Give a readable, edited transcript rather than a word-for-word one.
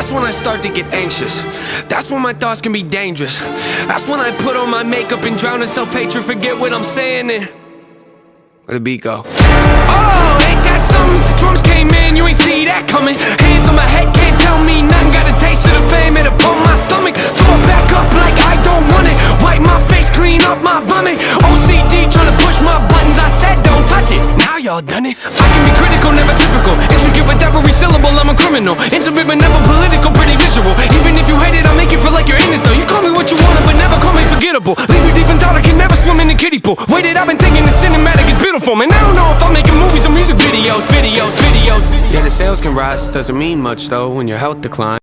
That's when I start to get anxious. That's when my thoughts can be dangerous. That's when I put on my makeup and drown in self-hatred. Forget what I'm saying and where the beat go? Oh, ain't that something? Drums came in, you ain't see that coming. Hands on my head, can't tell me nothing. Got a taste of the fame, it upon my stomach. Throw it back up like I don't want it. Wipe my face, clean up my vomit. OCD trying to push my buttons, I said don't touch it. Now y'all done it. I can be critical, never typical. Intricate with every syllable, I'm a criminal. Intimate but never political, pretty visual. Even if you hate it, I'll make you feel like you're in it though. You call me what you want, but never call me forgettable. Leave you deep in thought, I can never swim in the kiddie pool. Waited, I've been thinking the cinematic is beautiful. Man, I don't know if I'm making movies or music videos. Yeah, the sales can rise, doesn't mean much though when your health declines.